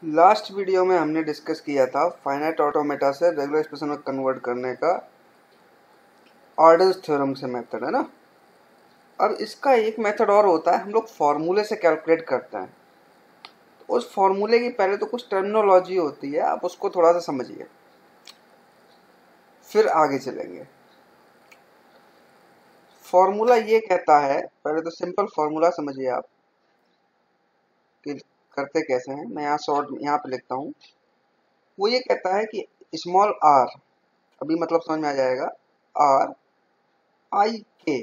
Last video में हमने discuss किया था फाइनाइट ऑटोमेटा से रेगुलर एक्सप्रेशन में कन्वर्ट करने का ऑर्डर्स थ्योरम से मेथड है ना। अब इसका एक मेथड और होता है, हम लोग फॉर्मूले से कैलकुलेट करते हैं। तो उस फॉर्मूले की पहले तो कुछ टर्मिनोलॉजी होती है, आप उसको थोड़ा सा समझिए, फिर आगे चलेंगे। फॉर्मूला ये कहता है, पहले तो सिंपल फॉर्मूला समझिए आप कि करते कैसे हैं। मैं यहाँ शॉर्ट यहाँ पे लिखता हूँ। वो ये कहता है कि स्मॉल आर, अभी मतलब समझ में आ जाएगा, आर आई के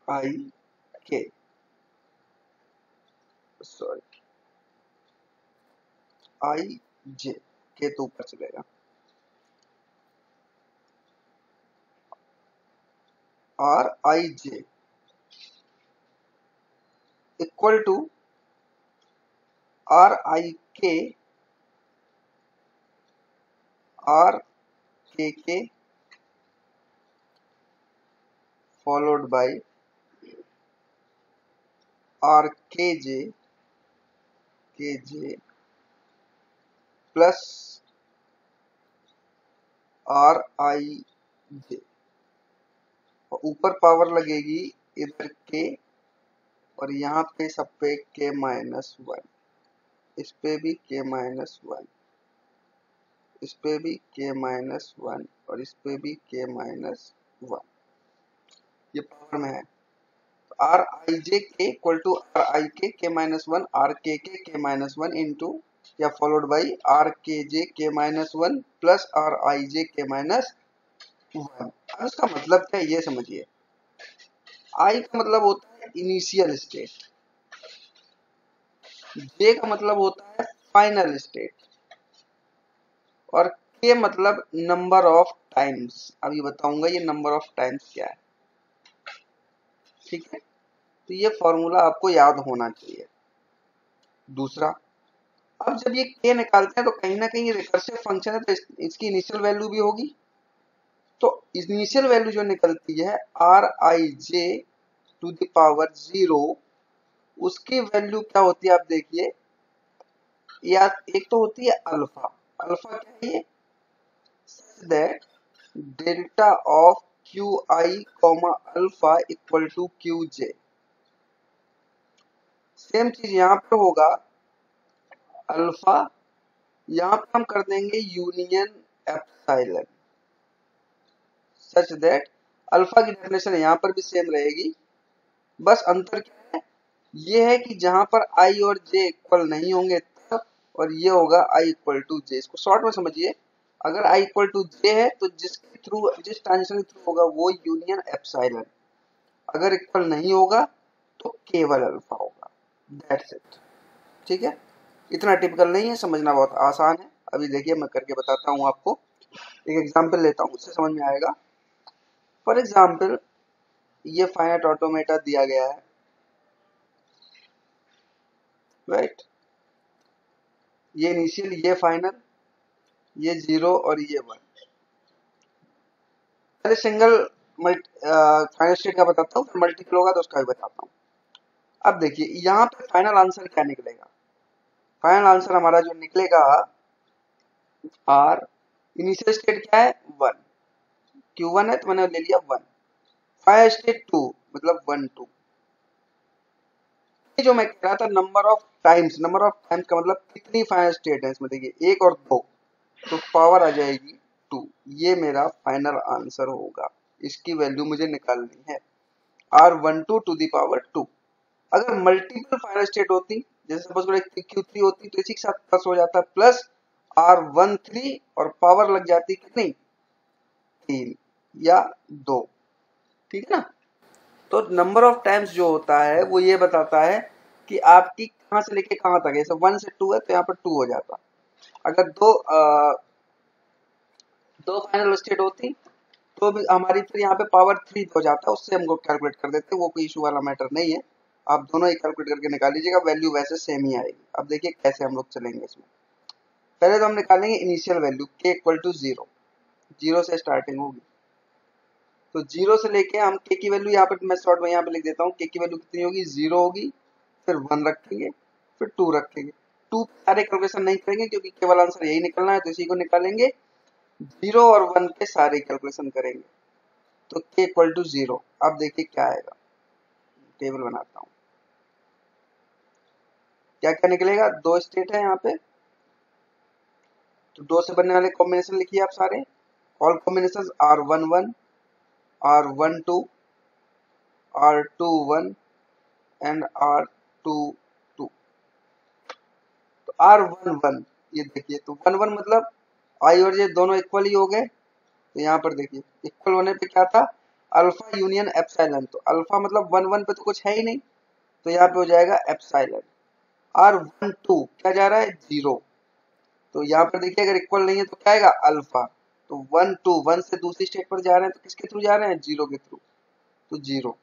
आई के सॉरी आई जे के तो ऊपर चलेगा, R I J equal to R I K followed bye are K J plus R I जे। ऊपर पावर लगेगी इधर के, और यहाँ पे सब पे के माइनस वन, इस पे भी के माइनस वन, इस पे भी के माइनस वन, और इस पे भी के माइनस वन। ये पावर में है। आर आई जे के equal to R I K minus one, R K minus one into या followed by R K J K minus one plus R I J K minus one. अब इसका मतलब क्या है ये समझिए। आई का मतलब होता है इनिशियल स्टेट, जे का मतलब होता है फाइनल स्टेट, और के मतलब नंबर ऑफ टाइम्स। अभी बताऊंगा ये नंबर ऑफ टाइम्स क्या है, ठीक है। तो ये फॉर्मूला आपको याद होना चाहिए। दूसरा, अब जब ये के निकालते हैं तो कहीं ना कहीं रिकर्सिव फंक्शन है, तो इसकी इनिशियल वैल्यू भी होगी। तो इनिशियल वैल्यू जो निकलती है R I J to the power zero, उसकी वैल्यू क्या होती है आप देखिए। या एक तो होती है अल्फा। अल्फा क्या है ये, that delta of Q I comma alpha equal to Q J. Same चीज यहाँ पर होगा, अल्फा यहाँ पे हम कर देंगे union epsilon, such that alpha की डेफिनेशन यहाँ पर भी सेम रहेगी। बस अंतर क्या है, ये है कि जहां पर आई और जे इक्वल नहीं होंगे तब, और ये होगा आई इक्वल टू जे। इसको शॉर्ट में समझिए, अगर आई इक्वल टू जे है तो जिसके थ्रू, जिस ट्रांजिशन के थ्रू होगा वो यूनियन एप्सिलॉन, अगर इक्वल नहीं होगा तो केवल अल्फा होगा। दैट्स इट, ठीक है। इतना टिपिकल नहीं है, समझना बहुत आसान है। अभी देखिए मैं करके बताता हूँ आपको, एक एग्जाम्पल लेता हूँ, उससे समझ में आएगा। फॉर एग्जाम्पल, ये फाइनाइट ऑटोमेटा दिया गया है, राइट। ये इनिशियल, ये फाइनल, ये जीरो और ये वन। पहले सिंगल फाइनल स्टेट का बताता हूँ, फिर मल्टीपल होगा तो उसका भी बताता हूँ। अब देखिए यहाँ पे फाइनल आंसर क्या निकलेगा। फाइनल आंसर हमारा जो निकलेगा, आर इनिशियल स्टेट क्या है वन, क्यू वन है तो मैंने ले लिया वन। फाइनल स्टेट टू मतलब वन टू। ये जो मैं कह रहा था number of times, number of times का मतलब कितनी फाइनल स्टेट है इसमें, देखिए एक और दो, तो पावर आ जाएगी टू। ये मेरा फाइनल आंसर होगा, इसकी वैल्यू मुझे निकालनी है, R one two to the power two. अगर मल्टीपल फाइनल स्टेट होती, जैसे सपोज करो क्यू थ्री होती, तो इसी के साथ प्लस हो जाता प्लस आर वन थ्री, और पावर लग जाती कितनी, तीन या दो, ठीक है ना। तो नंबर ऑफ टाइम्स जो होता है वो ये बताता है कि आपकी कहां से लेके कहां तक है। जैसे वन से टू है तो यहाँ पर टू हो जाता। अगर दो फाइनल स्टेट होती तो भी हमारी फिर यहाँ पे पावर थ्री हो जाता, उससे हमको कैलकुलेट कर देते, वो कोई इशू वाला मैटर नहीं है। आप दोनों ही कैलकुलेट करके निकाल लीजिएगा, वैल्यू वैसे सेम ही आएगी। अब देखिए कैसे हम लोग चलेंगे इसमें। पहले तो हम निकालेंगे इनिशियल वैल्यू के इक्वल टू जीरो, जीरो से स्टार्टिंग होगी। तो जीरो से लेके हम के की वैल्यू यहाँ पे मैं शॉर्ट में यहाँ पे लिख देता हूँ, के की वैल्यू कितनी होगी, जीरो होगी, फिर वन रखेंगे, फिर टू रखेंगे, 2 सारे कैलकुलेशन नहीं करेंगे क्योंकि केवल आंसर यही निकलना है, तो इसी को निकालेंगे। 0 और 1 के सारे कैलकुलेशन करेंगे। तो k इक्वल टू 0। अब देखिए क्या आएगा, टेबल बनाता हूँ। क्या क्या निकलेगा, दो स्टेट है यहाँ पे, तो 2 से बनने वाले कॉम्बिनेशन लिखिए आप सारे। All combination R11, R12, R21 and R22। तो R11 ये देखिए, तो 11 मतलब आई और जे दोनों इक्वल ही हो गए। तो यहाँ पर देखिए इक्वल होने पे क्या था, अल्फा यूनियन एप्सिलॉन। तो अल्फा मतलब 11 पे तो कुछ है ही नहीं, तो यहाँ पे हो जाएगा एप्सिलॉन। R12 क्या जा रहा है, 0। तो यहाँ पर देखिए अगर इक्वल नहीं है तो क्या आएगा, अल्फा। तो 1 2 1 से दूसरी स्टेट पर जा रहे हैं तो किसके थ्रू जा रहे हैं, 0 के थ्रू। तो 0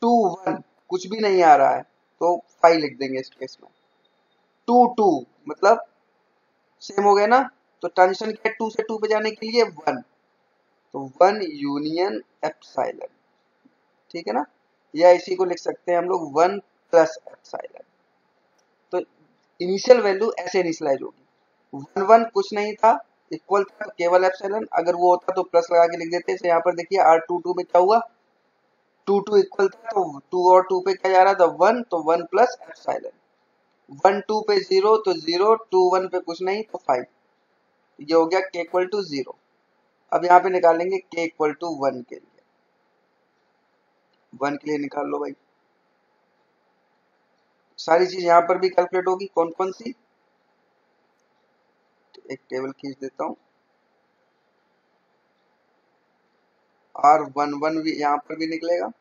2 1 कुछ भी नहीं आ रहा है तो 5 लिख देंगे इस केस में। 2 2 मतलब सेम हो गया ना, तो ट्रांजिशन क्या है 2 से 2 पे जाने के लिए 1। तो 1 यूनियन एप्सिलॉन, ठीक है ना। या इसी को लिख सकते हैं हम लोग 1 प्लस एप्सिलॉन। तो इनिशियल वैल्यू ऐसे इनिशियलाइज होगी। 1 1 कुछ नहीं था, इक्वल था, तो केवल एप्सिलॉन। अगर वो होता तो प्लस लगा के लिख देते। तो यहाँ पर देखिए R22 में क्या हुआ, 2 2 इक्वल था, तो 2 और 2 पे क्या जा रहा था, 1। तो 1 प्लस एप्सिलॉन। 1 2 पे 0 तो 0, 2 1 पे कुछ नहीं तो 5। ये हो गया k इक्वल टू 0। अब यहाँ पे निकालेंगे k इक्वल टू 1 के लिए। 1 के लिए निकाल लो भाई। सारी चीज यहाँ पर भी कैलकुलेट होगी, कौन कौन सी, तो एक टेबल खींच देता हूँ। R11 भी यहाँ पर भी निकलेगा।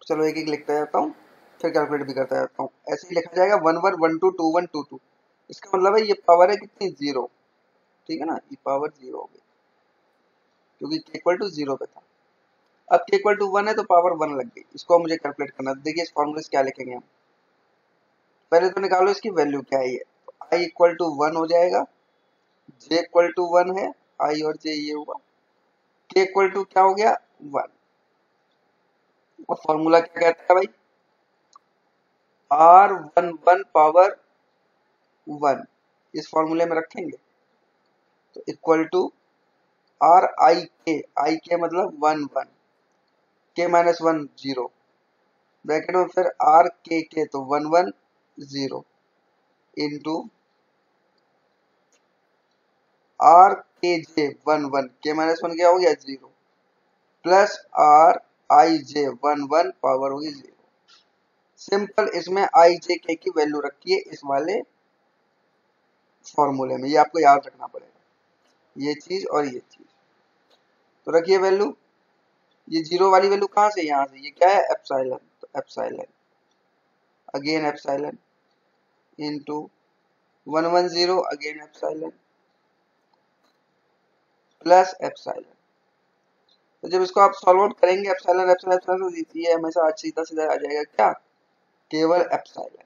चलो एक एक लिखता जाता हूँ, फिर कैलकुलेट भी करता जाता हूँ। ऐसे ही लिखा जाएगा 1 1 1 2 2 1 2 2। इसका मतलब है ये पावर है कितनी, 0। ठीक है ना, ये पावर 0 हो गई क्योंकि k इक्वल टू 0 पे था। अब k इक्वल टू 1 है तो पावर 1 लग गई। इसको मुझे कैलकुलेट करना। देखिए इस फॉर्मूले से क्या लिखेंगे हम, पहले तो निकालो इसकी वैल्यू क्या है। ये i इक्वल टू 1 हो जाएगा, j इक्वल टू 1 है, i और j ये हुआ, k इक्वल टू क्या हो गया, 1। और फॉर्मूला क्या कहता है भाई, R11 पावर 1 इस फॉर्मूले में रखेंगे। तो इक्वल टू आई के मतलब 1 1, k माइनस 1 0, ब्रैकेट में फिर के तो 1 1 0 इंटू जे 1 1, के माइनस 1 क्या हो गया, 0, प्लस जे 1 1 पावर होगी 0। सिंपल, इसमें आई जे के की वैल्यू रखिए इस वाले फॉर्मूले में। ये आपको याद रखना पड़ेगा, ये चीज और ये चीज। तो रखिए वैल्यू, ये 0 वाली वैल्यू कहाँ से, यहाँ से। ये क्या है, एप्सिलॉन। तो epsilon again epsilon into 1 1 0 again epsilon plus epsilon. तो जब इसको आप सॉल्व आउट करेंगे एप्सिलॉन एप्सिलॉन एप्सिलॉन, तो ये हमेशा सीधा सीधा आ जाएगा क्या, केवल एप्सिलॉन।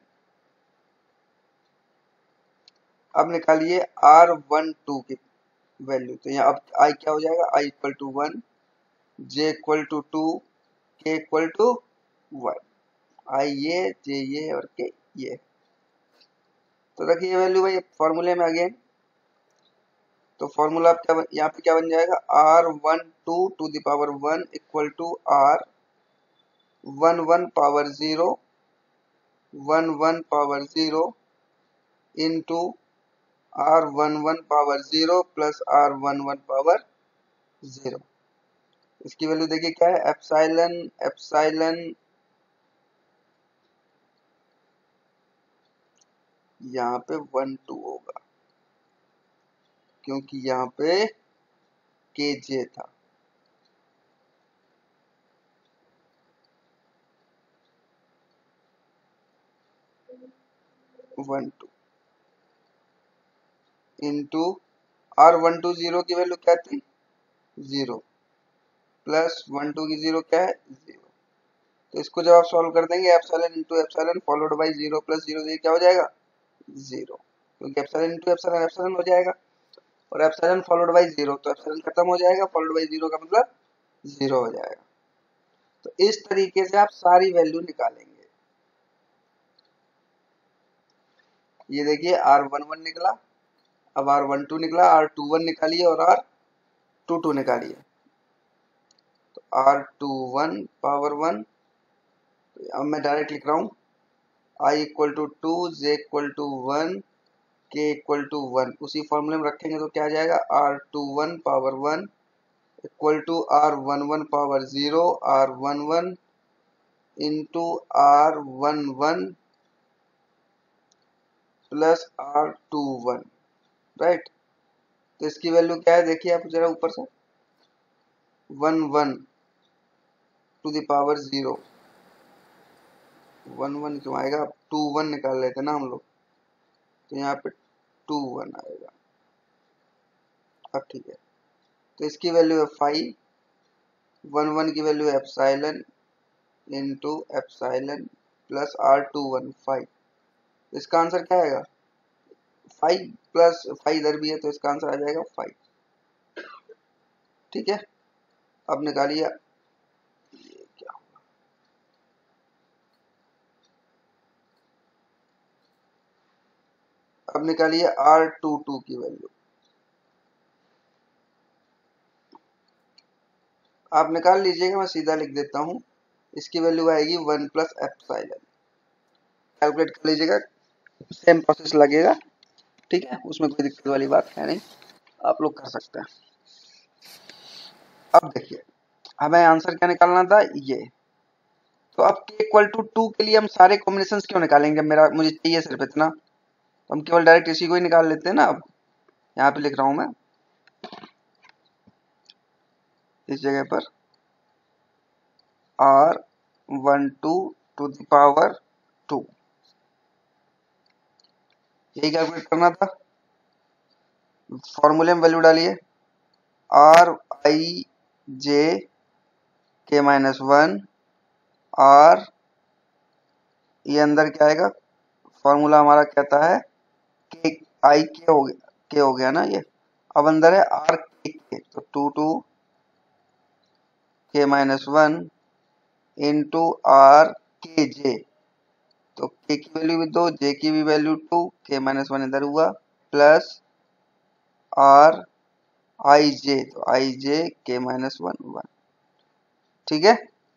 अब निकालिए R12 की वैल्यू। तो यहाँ अब आई क्या हो जाएगा, I equal to 1, J equal to 2, K equal to 1। आई ये, जे ये और के ये। तो रखिए वैल्यू भाई फॉर्मूले में अगेन। तो फॉर्मूला क्या यहाँ पे क्या बन जाएगा, R12 to the power 1 equal to R11 power 0 1 1 power 0 into R11 power 0 plus R11 power 0। इसकी वैल्यू देखिए क्या है, एप्सिलॉन एप्सिलॉन यहाँ पे 1 2 होगा क्योंकि यहाँ पे के जे था। वन टू इंटू R12 0 की वैल्यू क्या थी, 0, प्लस 1 2 की 0 क्या है, 0। तो इसको जब आप सॉल्व कर देंगे, epsilon into epsilon followed by 0 plus 0 ये क्या हो जाएगा, 0, क्योंकि एप्सिलॉन इंटू एप्सिलॉन एप्सिलॉन हो जाएगा। और एप्सिलॉन फॉलोड बाई 0 तो एप्सिलॉन खत्म हो जाएगा, फॉलोड बाई 0 का मतलब 0 हो जाएगा। तो इस तरीके से आप सारी वैल्यू निकालेंगे। ये देखिए R11 निकला, अब R12 निकला, R21 निकालिए और R22 निकालिए। तो R21 पावर 1, अब मैं डायरेक्ट लिख रहा हूँ I equal to 2, J equal to 1, K equal to 1। उसी फॉर्मूले में रखेंगे तो क्या आ जाएगा, R21 power 1 equal to R11 power 0, R11 into R11 plus R21, right. तो इसकी वैल्यू क्या है, देखिए आप जरा ऊपर से, 11 टू द पावर 0। 11 क्यों आएगा, अब 21 निकाल लेते ना हम लोग, तो यहाँ पे 21 आएगा। अब ठीक है, तो इसकी वैल्यू है 5, 11 की वैल्यू है epsilon into epsilon plus R21 5। इसका आंसर क्या आएगा, 5 प्लस 5 इधर भी है तो इसका आंसर आ जाएगा 5। ठीक है, अब निकालिए ये क्या होगा, अब निकालिए R22 की वैल्यू। आप निकाल लीजिएगा, मैं सीधा लिख देता हूँ। इसकी वैल्यू आएगी 1 प्लस एप्सिलॉन। कैलकुलेट कर लीजिएगा, सेम प्रोसेस लगेगा। ठीक है, उसमें कोई दिक्कत वाली बात है नहीं, आप लोग कर सकते हैं। अब देखिए, हमें आंसर क्या निकालना था, ये। तो अब k इक्वल टू 2 के लिए हम सारे कॉम्बिनेशन क्यों निकालेंगे, मुझे चाहिए सिर्फ इतना, तो हम केवल डायरेक्ट इसी को ही निकाल लेते हैं ना। अब यहाँ पे लिख रहा हूं मैं इस जगह पर R12 टू द पावर 2, यही कैलकुलेट करना था। फॉर्मूले में वैल्यू डालिए, Rij k-1 R, ये अंदर क्या आएगा, फॉर्मूला हमारा कहता है के, आई के हो गया ना ये। अब अंदर है आर के, तो 2 k-1 इंटू आर के जे। तो के की वैल्यू भी 2, जे की भी वैल्यू 2, k-1 इधर हुआ, प्लस आर आई जे, तो आई जे k-1 1। ठीक है,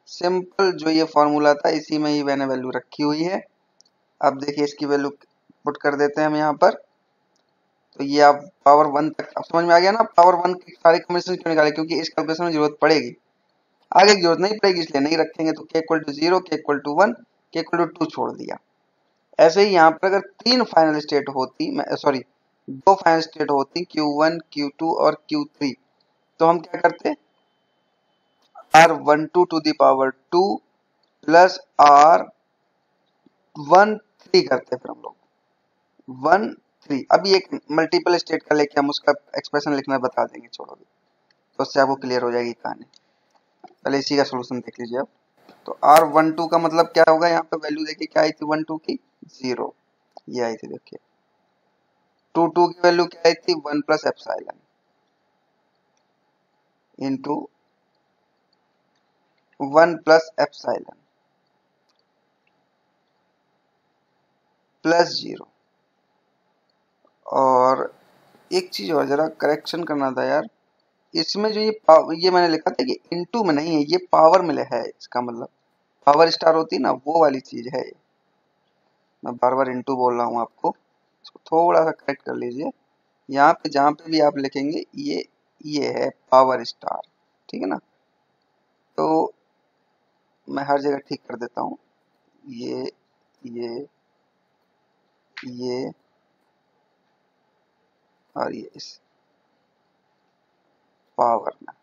सिंपल जो ये फॉर्मूला था इसी में ही मैंने वैल्यू रखी हुई है। अब देखिए इसकी वैल्यू पुट कर देते हैं हम यहाँ पर। तो ये आप पावर 1 तक अब समझ में आ गया ना, पावर 1 के सारे कॉम्बिनेशन क्यों निकाले, क्योंकि इस कैलकुलेशन में जरूरत पड़ेगी, आगे की जरूरत नहीं पड़ेगी, इसलिए नहीं रखेंगे। तो k equal to 0, k equal to 1, k equal to 2 छोड़ दिया। ऐसे ही यहाँ पर अगर 3 फाइनल स्टेट होती, सॉरी 2 फाइनल स्टेट होती, Q1 Q2 और Q3, तो हम क्या करते, R12 to the power 2 plus R13 करते, फिर हम लोग 1 3। अभी एक मल्टीपल स्टेट का लेके हम उसका एक्सप्रेशन लिखना बता देंगे, छोड़ो, तो उससे आपको क्लियर हो जाएगी कहानी। पहले इसी का सोल्यूशन देख लीजिए आप। तो R12 का मतलब क्या होगा, यहाँ पे वैल्यू देखिए क्या आई थी 12 की, 0, ये आई थी। देखिए 22 की वैल्यू क्या आई थी, 1 plus epsilon into 1 plus epsilon plus 0। और एक चीज और जरा करेक्शन करना था यार, इसमें जो ये मैंने लिखा था कि इनटू में नहीं है, ये पावर में है, इसका मतलब पावर स्टार होती है ना, वो वाली चीज है ये। मैं बार बार इनटू बोल रहा हूँ आपको, इसको थोड़ा सा करेक्ट कर लीजिए। यहाँ पे जहाँ पे भी आप लिखेंगे ये है पावर स्टार, ठीक है ना। तो मैं हर जगह ठीक कर देता हूँ, ये ये ये और ये इस पावर में,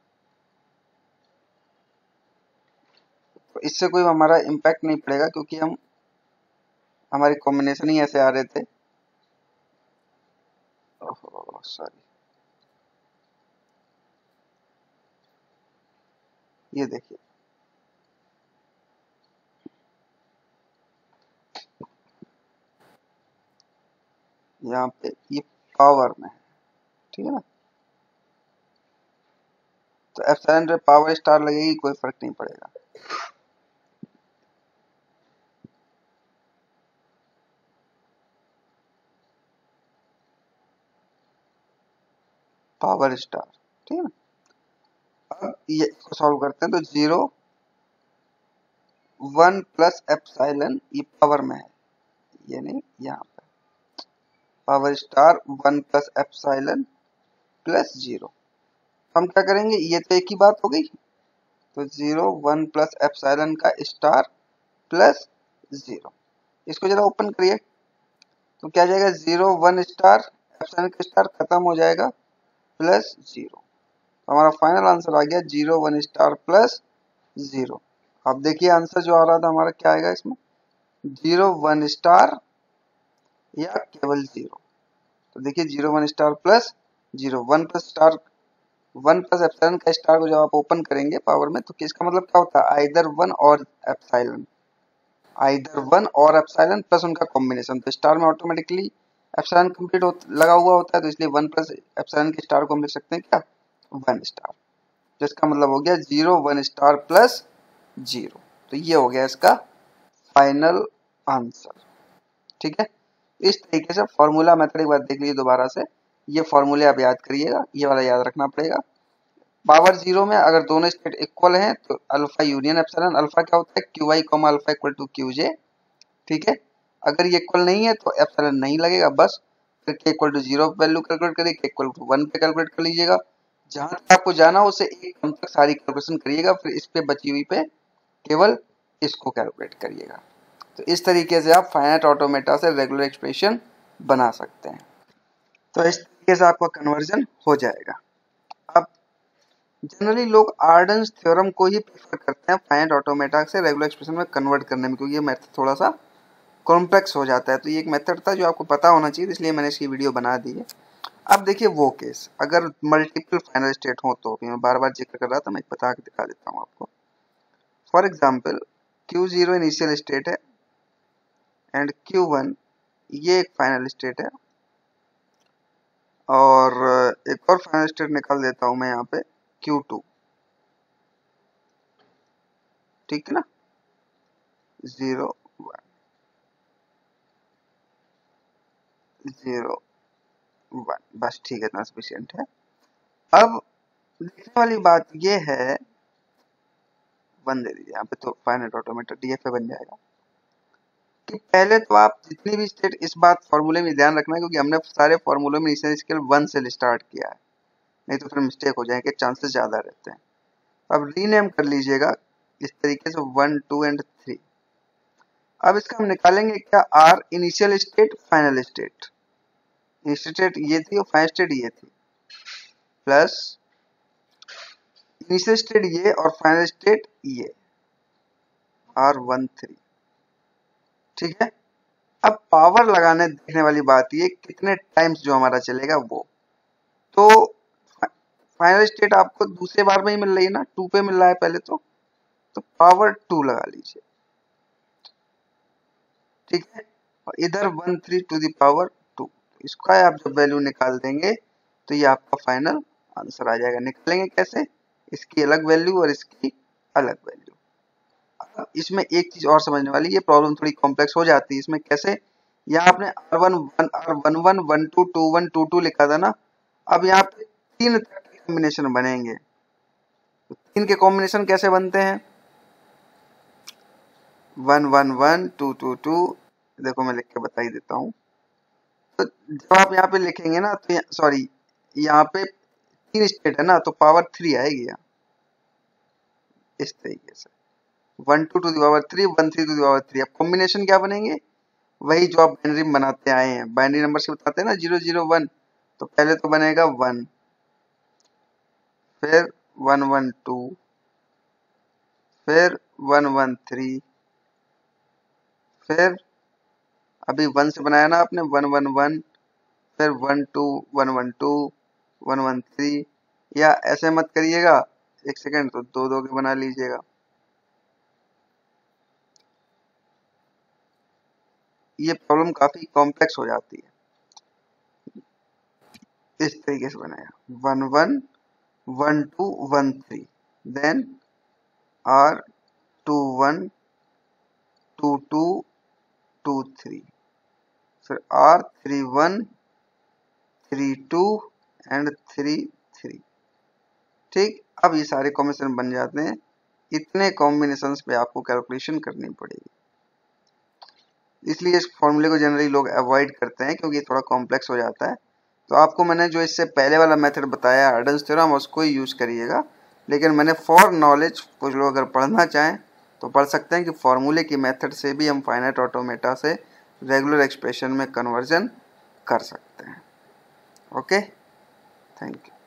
तो इससे कोई हमारा इम्पैक्ट नहीं पड़ेगा, क्योंकि हम हमारे कॉम्बिनेशन ही ऐसे आ रहे थे। ओहो सॉरी, ये देखिए यहाँ पे ये पावर में है, ठीक है ना। तो एप्सिलॉन पे पावर स्टार लगेगी, कोई फर्क नहीं पड़ेगा। पावर स्टार, ठीक है ना। अब ये इसको सॉल्व करते हैं तो 0 1 प्लस एप्सिलॉन ये पावर में है, ये नहीं यहाँ पे power star 1 plus epsilon plus 0। हम क्या करेंगे, ये तो एक ही बात हो गई, तो 0 1 प्लस एप्सिलॉन का स्टार प्लस 0। इसको जरा ओपन करिए तो क्या जाएगा, 0 1 स्टार एप्सिलॉन का स्टार खत्म हो जाएगा प्लस 0। तो हमारा फाइनल आंसर आ गया 0 1 स्टार प्लस 0। अब देखिए आंसर जो आ रहा था हमारा क्या आएगा इसमें, 0 1 स्टार या केवल 0। तो देखिए 0 1 star plus 0, 1 plus star 1 plus epsilon का स्टार को जब आप ओपन करेंगे पावर में तो इसका मतलब क्या होता है, आइदर 1 और एप्सिलॉन, आइदर 1 और एप्सिलॉन प्लस उनका कॉम्बिनेशन। तो स्टार में ऑटोमेटिकली एप्सिलॉन कंप्लीट लगा हुआ होता है, तो इसलिए 1 प्लस एप्सिलॉन के स्टार को हम लिख सकते हैं क्या, 1 स्टार, जिसका मतलब हो गया 0 1 स्टार प्लस 0। तो ये हो गया इसका फाइनल आंसर, ठीक है। इस तरीके से फॉर्मूला मेथड एक बार देख लीजिए दोबारा से, ये फॉर्मूले आप याद करिएगा, ये वाला याद रखना पड़ेगा। पावर 0 में अगर दोनों स्टेट इक्वल हैं तो अल्फा यूनियन एप्सिलॉन, अल्फा क्या होता है Q I comma alpha equal to Q J, ठीक है। अगर ये इक्वल नहीं है तो एप्सिलॉन नहीं लगेगा, बस फिर के इक्वल टू 0 वैल्यू कैलकुलेट करिए, के इक्वल टू 1 पे कैलकुलेट कर लीजिएगा, जहां तक आपको जाना उसे एक कम तक सारी कैलकुलेशन करिएगा, फिर इस पे बची हुई पे केवल इसको कैलकुलेट करिएगा। तो इस तरीके से आप फाइनाइट ऑटोमेटा से रेगुलर एक्सप्रेशन बना सकते हैं। तो इस तरीके से आपका कन्वर्जन हो जाएगा। अब जनरली लोग आर्डन्स थ्योरम को ही प्रेफर करते हैं फाइनाइट ऑटोमेटा से रेगुलर एक्सप्रेशन में कन्वर्ट करने में, क्योंकि ये मेथड थोड़ा सा कॉम्प्लेक्स हो जाता है। तो ये एक मेथड था जो आपको पता होना चाहिए, इसलिए मैंने इसकी वीडियो बना दी है। अब देखिए वो केस अगर मल्टीपल फाइनल स्टेट हो तो मैं बार बार जिक्र कर रहा था, मैं बता के दिखा देता हूँ आपको। For example Q0 initial state है एंड Q1 ये एक फाइनल स्टेट है, और एक और फाइनल स्टेट निकाल देता हूं मैं यहाँ पे Q2, ठीक है ना, 0 1 0 1, बस ठीक है, इतना सफिशिएंट है। अब देखने वाली बात ये है, बन दे दीजिए यहाँ पे, तो फाइनाइट ऑटोमेटा DFA बन जाएगा कि पहले तो आप जितनी भी स्टेट, इस बात फॉर्मूले में ध्यान रखना है क्योंकि हमने सारे फॉर्मूलों में इनिशियल स्केल 1 से स्टार्ट किया है, नहीं तो फिर मिस्टेक हो जाएंगे, चांसेस ज्यादा रहते हैं। अब रीनेम कर लीजिएगा इस तरीके से 1 2 एंड 3। अब इसका हम निकालेंगे क्या, R initial state final state, initial state ये थी और फाइनल स्टेट ये थी, प्लस इनिशियल स्टेट ये और फाइनल स्टेट ये, R13, ठीक है। अब पावर लगाने देखने वाली बात ये कितने टाइम्स जो हमारा चलेगा वो, तो फाइनल स्टेट आपको दूसरे बार में ही मिल रही है ना, 2 पे मिल रहा है पहले तो पावर 2 लगा लीजिए, ठीक है। और इधर 13 टू द पावर 2, इसका आप जब वैल्यू निकाल देंगे तो ये आपका फाइनल आंसर आ जाएगा। निकालेंगे कैसे, इसकी अलग वैल्यू और इसकी अलग वैल्यू। अब इसमें एक चीज और समझने वाली, ये प्रॉब्लम थोड़ी कॉम्प्लेक्स हो जाती है इसमें कैसे, यहाँ आपने R11 12 21 22 लिखा था ना, अब यहाँ पे 3 कॉम्बिनेशन बनेंगे, तो 3 के कॉम्बिनेशन कैसे बनते हैं, 1 1 1 2 2 2, देखो मैं लिख के बता ही देता हूँ। तो जब आप यहाँ पे लिखेंगे ना तो सॉरी यहाँ पे 3 स्टेट है ना, तो पावर 3 आएगी यहाँ, इस तरीके से 1 2 to the power 3 1 3 to the power 3। अब कॉम्बिनेशन क्या बनेंगे, वही जो आप बाइनरी में बनाते आए हैं, बाइनरी नंबर से बताते हैं ना 0 0 1, तो पहले तो बनेगा 1, फिर 1 1 2, फिर 1 1 3, फिर अभी 1 से बनाया ना आपने 1 1 1, फिर 1 2 1 1 2 1 1 3, या ऐसे मत करिएगा, एक सेकेंड, तो दो दो के बना लीजिएगा। ये प्रॉब्लम काफी कॉम्प्लेक्स हो जाती है, इस तरीके से बनाया 1 1 1 2 1 3, देन R 2 1 2 2 2 3, फिर R 3 1 3 2 एंड 3 3। ठीक, अब ये सारे कॉम्बिनेशन बन जाते हैं। इतने कॉम्बिनेशंस पे आपको कैलकुलेशन करनी पड़ेगी, इसलिए इस फॉर्मूले को जनरली लोग अवॉइड करते हैं क्योंकि ये थोड़ा कॉम्प्लेक्स हो जाता है। तो आपको मैंने जो इससे पहले वाला मेथड बताया अर्डन्स थ्योरम, उसको ही यूज करिएगा। लेकिन मैंने फॉर नॉलेज कुछ लोग अगर पढ़ना चाहें तो पढ़ सकते हैं कि फॉर्मूले की मेथड से भी हम फाइनाइट ऑटोमेटा से रेगुलर एक्सप्रेशन में कन्वर्जन कर सकते हैं। Okay, thank you.